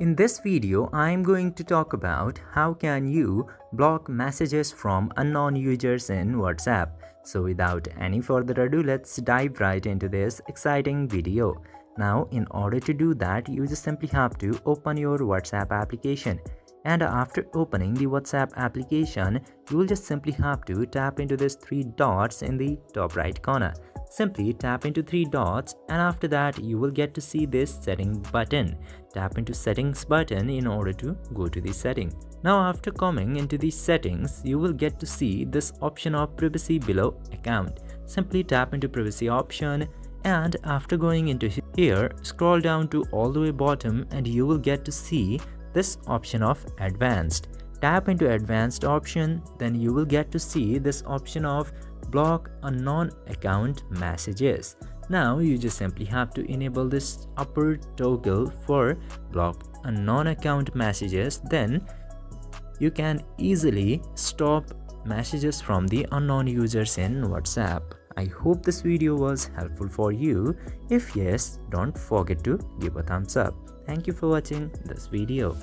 In this video, I am going to talk about how can you block messages from unknown users in WhatsApp. So without any further ado, let's dive right into this exciting video. Now, in order to do that, you just simply have to open your WhatsApp application. And after opening the WhatsApp application, you will just simply have to tap into these three dots in the top right corner. Simply tap into three dots, and after that you will get to see this setting button. Tap into settings button in order to go to the setting. Now after coming into the settings, you will get to see this option of privacy below account. Simply tap into privacy option, and after going into here, scroll down to all the way bottom and you will get to see this option of advanced. Tap into advanced option, then you will get to see this option of block unknown account messages. Now you just simply have to enable this upper toggle for block unknown account messages. Then you can easily stop messages from the unknown users in WhatsApp. I hope this video was helpful for you. If yes, don't forget to give a thumbs up. Thank you for watching this video.